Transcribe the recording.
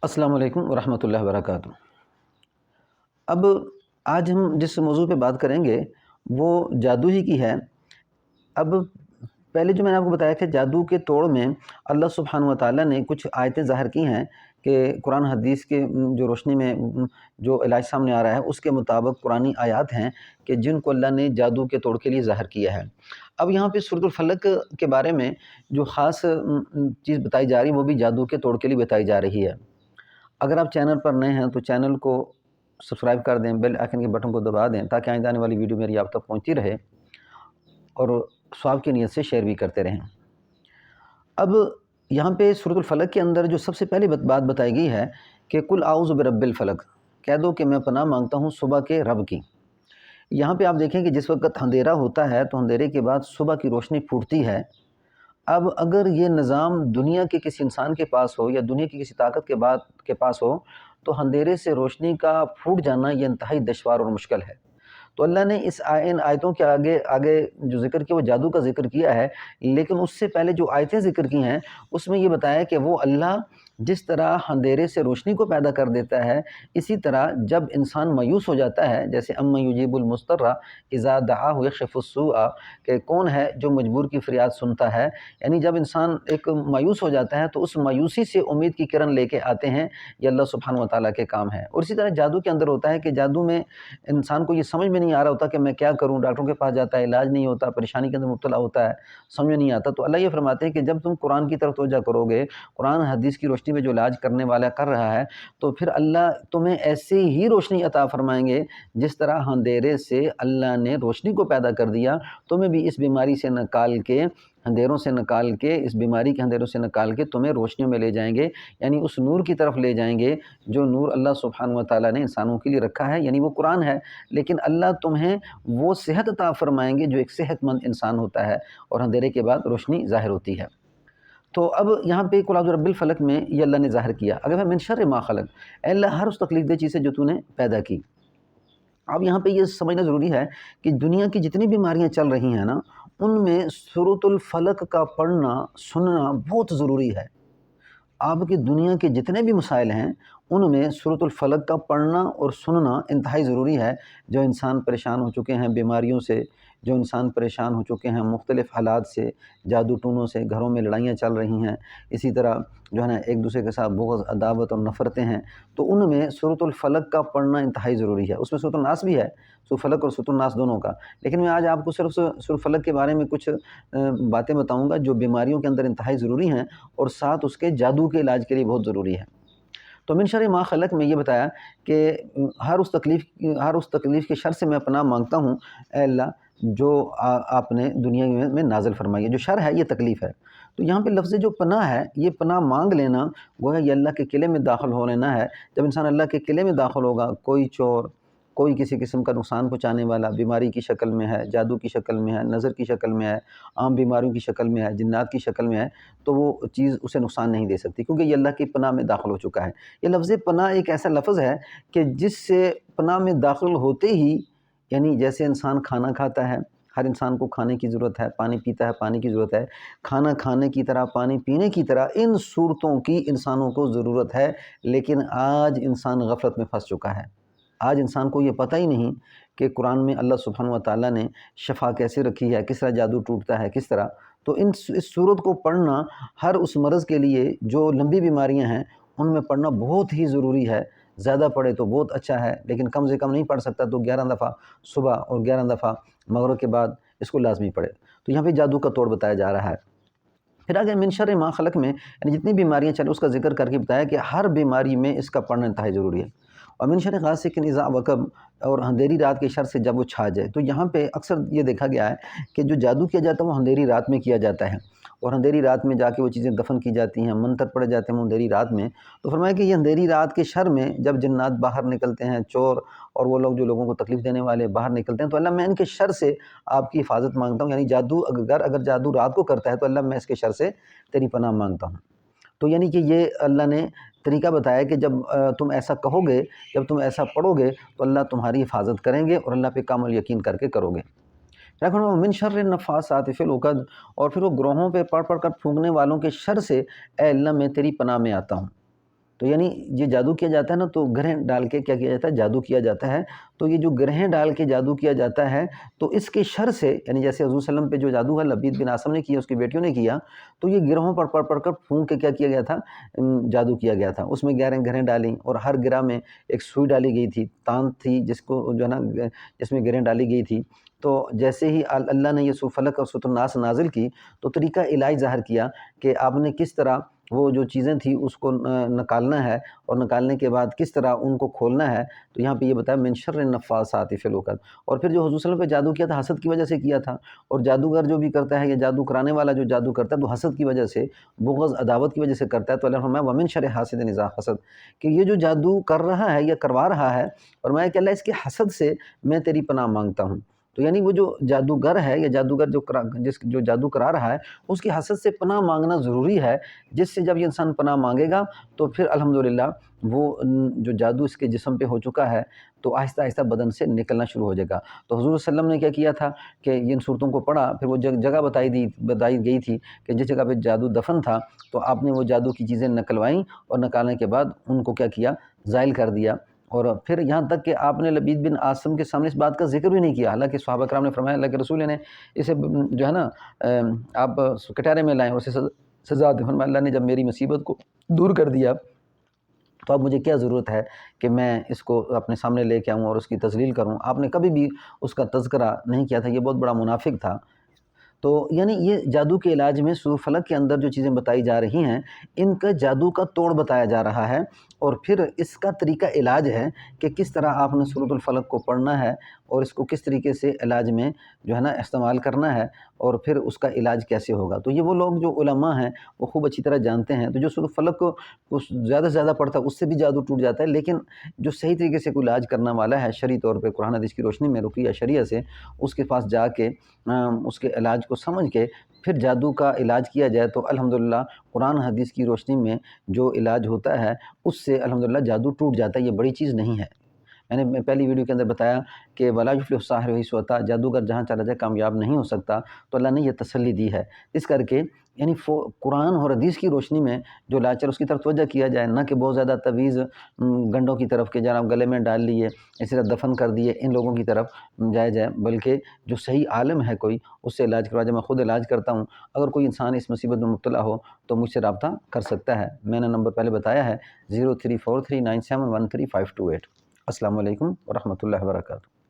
السلام علیکم ورحمۃ اللہ وبرکاتہ۔ اب آج ہم جس موضوع پہ بات کریں گے وہ جادو ہی کی ہے۔ اب پہلے جو میں نے آپ کو بتایا کہ جادو کے توڑ میں اللہ سبحانہ و تعالیٰ نے کچھ آیتیں ظاہر کی ہیں کہ قرآن حدیث کے جو روشنی میں جو علاج سامنے آ رہا ہے اس کے مطابق قرآنی آیات ہیں کہ جن کو اللہ نے جادو کے توڑ کے لیے ظاہر کیا ہے۔ اب یہاں پہ سورۃ الفلق کے بارے میں جو خاص چیز بتائی جا رہی ہے وہ بھی جادو کے توڑ کے لیے بتائی جا رہی ہے۔ اگر آپ چینل پر نئے ہیں تو چینل کو سبسکرائب کر دیں، بیل آئکن کے بٹن کو دبا دیں تاکہ آئندہ آنے والی ویڈیو میری آپ تک پہنچتی رہے، اور ثواب کی نیت سے شیئر بھی کرتے رہیں۔ اب یہاں پہ سورۃ الفلق کے اندر جو سب سے پہلی بات بتائی گئی ہے کہ قل اعوذ برب الفلق، کہہ دو کہ میں پناہ مانگتا ہوں صبح کے رب کی۔ یہاں پہ آپ دیکھیں کہ جس وقت اندھیرا ہوتا ہے تو اندھیرے کے بعد صبح کی روشنی پھوٹتی ہے۔ اب اگر یہ نظام دنیا کے کسی انسان کے پاس ہو یا دنیا کی کسی طاقت کے پاس ہو تو اندھیرے سے روشنی کا پھوٹ جانا یہ انتہائی دشوار اور مشکل ہے۔ تو اللہ نے ان آیتوں کے آگے جو ذکر کیا وہ جادو کا ذکر کیا ہے، لیکن اس سے پہلے جو آیتیں ذکر کی ہیں اس میں یہ بتایا کہ وہ اللہ جس طرح اندھیرے سے روشنی کو پیدا کر دیتا ہے، اسی طرح جب انسان مایوس ہو جاتا ہے، جیسے امن یجیب المضطر اذا دعاہ یکشف السوء، کہ کون ہے جو مجبور کی فریاد سنتا ہے، یعنی جب انسان ایک مایوس ہو جاتا ہے تو اس مایوسی سے امید کی کرن لے کے آتے ہیں، یہ اللہ سبحانہ و تعالیٰ کے کام ہے۔ اور اسی طرح جادو کے اندر ہوتا ہے کہ جادو میں انسان کو یہ سمجھ میں نہیں آ رہا ہوتا کہ میں کیا کروں، ڈاکٹروں کے پاس جاتا ہے، علاج نہیں ہوتا، پریشانی کے اندر مبتلا ہوتا ہے، سمجھ میں نہیں آتا۔ تو اللہ یہ فرماتے ہیں کہ جب تم قرآن کی طرف توجہ کرو گے، قرآن حدیث کی روشنی میں جو علاج کرنے والا کر رہا ہے، تو پھر اللہ تمہیں ایسی ہی روشنی عطا فرمائیں گے جس طرح اندھیرے سے اللہ نے روشنی کو پیدا کر دیا، تمہیں بھی اس بیماری سے نکال کے اس بیماری کے اندھیروں سے نکال کے تمہیں روشنیوں میں لے جائیں گے، یعنی اس نور کی طرف لے جائیں گے جو نور اللہ سبحانہ و تعالیٰ نے انسانوں کے لیے رکھا ہے، یعنی وہ قرآن ہے۔ لیکن اللہ تمہیں وہ صحت عطا فرمائیں گے جو ایک صحت مند انسان ہوتا ہے، اور اندھیرے کے بعد روشنی ظاہر ہوتی ہے۔ تو اب یہاں پہ قل اعوذ برب الفلق میں یہ اللہ نے ظاہر کیا، اگر میں من شر ما خلق، اے اللہ ہر اس تکلیف دہ چیز سے جو تو نے پیدا کی۔ اب یہاں پہ یہ سمجھنا ضروری ہے کہ دنیا کی جتنی بیماریاں چل رہی ہیں نا، ان میں سورۃ الفلق کا پڑھنا سننا بہت ضروری ہے۔ آپ کی دنیا کے جتنے بھی مسائل ہیں ان میں سورۃ الفلق کا پڑھنا اور سننا انتہائی ضروری ہے۔ جو انسان پریشان ہو چکے ہیں بیماریوں سے، جو انسان پریشان ہو چکے ہیں مختلف حالات سے، جادو ٹونوں سے، گھروں میں لڑائیاں چل رہی ہیں، اسی طرح جو ہے نا ایک دوسرے کے ساتھ بغض، عداوت اور نفرتیں ہیں، تو ان میں سورۃ الفلق کا پڑھنا انتہائی ضروری ہے۔ اس میں سورۃ الناس بھی ہے، سورۃ الفلق اور سورۃ الناس دونوں کا، لیکن میں آج آپ کو صرف سورۃ الفلق کے بارے میں کچھ باتیں بتاؤں گا جو بیماریوں کے اندر انتہائی ضروری ہیں اور ساتھ اس کے جادو کے علاج کے لیے بہت ضروری ہے۔ تو من شر ما خلق میں یہ بتایا کہ ہر اس تکلیف کے شر سے میں پناہ مانگتا ہوں اے اللہ جو آپ نے دنیا میں نازل فرمائی ہے۔ جو شر ہے یہ تکلیف ہے، تو یہاں پہ لفظ جو پناہ ہے یہ پناہ مانگ لینا، گویا یہ اللہ کے قلعے میں داخل ہو لینا ہے۔ جب انسان اللہ کے قلعے میں داخل ہوگا، کوئی چور، کوئی کسی قسم کا نقصان پہنچانے والا بیماری کی شکل میں ہے، جادو کی شکل میں ہے، نظر کی شکل میں ہے، عام بیماریوں کی شکل میں ہے، جنات کی شکل میں ہے، تو وہ چیز اسے نقصان نہیں دے سکتی کیونکہ یہ اللہ کی پناہ میں داخل ہو چکا ہے۔ یہ لفظ پناہ ایک ایسا لفظ ہے کہ جس سے پناہ میں داخل ہوتے ہی، یعنی جیسے انسان کھانا کھاتا ہے، ہر انسان کو کھانے کی ضرورت ہے، پانی پیتا ہے، پانی کی ضرورت ہے، کھانا کھانے کی طرح پانی پینے کی طرح ان صورتوں کی انسانوں کو ضرورت ہے، لیکن آج انسان غفلت میں پھنس چکا ہے۔ آج انسان کو یہ پتہ ہی نہیں کہ قرآن میں اللہ سبحانہ و تعالیٰ نے شفا کیسے رکھی ہے، کس طرح جادو ٹوٹتا ہے، کس طرح۔ تو اس صورت کو پڑھنا ہر اس مرض کے لیے جو لمبی بیماریاں ہیں ان میں پڑھنا بہت ہی ضروری ہے۔ زیادہ پڑھے تو بہت اچھا ہے، لیکن کم سے کم نہیں پڑھ سکتا تو 11 دفعہ صبح اور 11 دفعہ مغرب کے بعد اس کو لازمی پڑھے۔ تو یہاں پہ جادو کا توڑ بتایا جا رہا ہے۔ پھر آگے من شر ما خلق میں یعنی جتنی بیماریاں چلیں اس کا ذکر کر کے بتایا کہ ہر بیماری میں اس کا پڑھنا انتہائی ضروری ہے۔ اور من شر غاسق اذا وقب، اور اندھیری رات کے شر سے جب وہ چھا جائے۔ تو یہاں پہ اکثر یہ دیکھا گیا ہے کہ جو جادو کیا جاتا ہے وہ اندھیری رات میں کیا جاتا ہے، اور اندھیری رات میں جا کے وہ چیزیں دفن کی جاتی ہیں، منتر پڑے جاتے ہیں وہ اندھیری رات میں۔ تو فرمایا کہ یہ اندھیری رات کے شر میں جب جنات باہر نکلتے ہیں، چور اور وہ لوگ جو لوگوں کو تکلیف دینے والے باہر نکلتے ہیں، تو اللہ میں ان کے شر سے آپ کی حفاظت مانگتا ہوں، یعنی جادو اگر جادو رات کو کرتا ہے تو اللہ میں اس کے شر سے تیری پناہ مانگتا ہوں۔ تو یعنی کہ یہ اللہ نے طریقہ بتایا کہ جب تم ایسا کہو گے، جب تم ایسا پڑھو گے تو اللہ تمہاری حفاظت کریں گے اور اللہ پہ کامل یقین کر کے کرو گے۔ من شر النفاثات فی العقد، اور پھر وہ گروہوں پہ پڑھ کر پھونکنے والوں کے شر سے اے اللہ میں تیری پناہ میں آتا ہوں۔ تو یعنی یہ جادو کیا جاتا ہے نا، تو گرہیں ڈال کے کیا کیا جاتا ہے، جادو کیا جاتا ہے۔ تو یہ جو گرہیں ڈال کے جادو کیا جاتا ہے، تو اس کے شر سے، یعنی جیسے حضور صلی اللہ علیہ وسلم پہ جو جادو ہے لبید بن عاصم نے کیا، اس کی بیٹیوں نے کیا، تو یہ گرہوں پر پڑھ کر پھونک کے کیا کیا گیا تھا، جادو کیا گیا تھا۔ اس میں 11 گرہیں ڈالیں، اور ہر گرہ میں ایک سوئی ڈالی گئی تھی، تانت تھی جس کو جو ہے نا جس میں گرہیں ڈالی گئی تھی۔ تو جیسے ہی اللہ نے یہ سورۃ فلق اور سورۃ الناس نازل کی، تو طریقہ علاج ظاہر کیا کہ آپ نے کس طرح وہ جو چیزیں تھیں اس کو نکالنا ہے، اور نکالنے کے بعد کس طرح ان کو کھولنا ہے۔ تو یہاں پہ یہ بتایا من شر النفاثات فی العقد۔ اور پھر جو حضور صلی اللہ علیہ وسلم پہ جادو کیا تھا، حسد کی وجہ سے کیا تھا، اور جادوگر جو بھی کرتا ہے یا جادو کرانے والا جو جادو کرتا ہے تو حسد کی وجہ سے، بغض عداوت کی وجہ سے کرتا ہے۔ تو اللہ نے فرمایا ومن شر حاسد اذا حسد، کہ یہ جو جادو کر رہا ہے یا کروا رہا ہے، اور میں کہ اللہ اس کے حسد سے میں تیری پناہ مانگتا ہوں۔ تو یعنی وہ جو جادوگر ہے یا جادوگر جو جادو کرا رہا ہے، اس کی حسد سے پناہ مانگنا ضروری ہے، جس سے جب یہ انسان پناہ مانگے گا تو پھر الحمدللہ وہ جو جادو اس کے جسم پہ ہو چکا ہے تو آہستہ آہستہ بدن سے نکلنا شروع ہو جائے گا۔ تو حضور صلی اللہ علیہ وسلم نے کیا کیا تھا کہ ان صورتوں کو پڑھا، پھر وہ جگہ بتائی گئی تھی کہ جس جگہ پہ جادو دفن تھا، تو آپ نے وہ جادو کی چیزیں نکلوائیں، اور نکالنے کے بعد ان کو کیا کیا، زائل کر دیا۔ اور پھر یہاں تک کہ آپ نے لبید بن عاصم کے سامنے اس بات کا ذکر بھی نہیں کیا، حالانکہ صحابہ کرام نے فرمایا اللہ کے رسول نے اسے جو ہے نا آپ کٹہرے میں لائیں اور اسے سزا دیں۔ فرمایا اللہ نے جب میری مصیبت کو دور کر دیا تو اب مجھے کیا ضرورت ہے کہ میں اس کو اپنے سامنے لے کے آؤں اور اس کی تذلیل کروں۔ آپ نے کبھی بھی اس کا تذکرہ نہیں کیا تھا، یہ بہت بڑا منافق تھا۔ تو یعنی یہ جادو کے علاج میں سورۃ فلق کے اندر جو چیزیں بتائی جا رہی ہیں، ان کا جادو کا توڑ بتایا جا رہا ہے، اور پھر اس کا طریقہ علاج ہے کہ کس طرح آپ نے سورۃ الفلق کو پڑھنا ہے، اور اس کو کس طریقے سے علاج میں جو ہے نا استعمال کرنا ہے، اور پھر اس کا علاج کیسے ہوگا۔ تو یہ وہ لوگ جو علماء ہیں وہ خوب اچھی طرح جانتے ہیں۔ تو جو سورۃ الفلق کو زیادہ سے زیادہ پڑھتا ہے اس سے بھی جادو ٹوٹ جاتا ہے، لیکن جو صحیح طریقے سے کوئی علاج کرنا والا ہے شرعی طور پہ قرآن حدیث کی روشنی میں رقیہ شرعیہ سے، اس کے پاس جا کے اس کے علاج کو سمجھ کے پھر جادو کا علاج کیا جائے تو الحمدللہ قرآن حدیث کی روشنی میں جو علاج ہوتا ہے اس سے الحمدللہ جادو ٹوٹ جاتا ہے۔ یہ بڑی چیز نہیں ہے۔ میں نے پہلی ویڈیو کے اندر بتایا کہ ولا یفلح الساحر حیث اتی، جادوگر جہاں چلا جائے کامیاب نہیں ہو سکتا۔ تو اللہ نے یہ تسلی دی ہے، اس کر کے یعنی قرآن اور حدیث کی روشنی میں جو علاج چل اس کی طرف توجہ کیا جائے، نہ کہ بہت زیادہ تویز گنڈوں کی طرف کہ جناب گلے میں ڈال لیے، اسی طرح دفن کر دیے، ان لوگوں کی طرف جائے، بلکہ جو صحیح عالم ہے کوئی اس سے علاج کروا جائے۔ میں خود علاج کرتا ہوں، اگر کوئی انسان اس مصیبت میں مبتلا ہو تو مجھ سے رابطہ کر سکتا ہے۔ میں نے نمبر پہلے بتایا ہے 0343971358۔ السلام علیکم ورحمۃ اللہ وبرکاتہ۔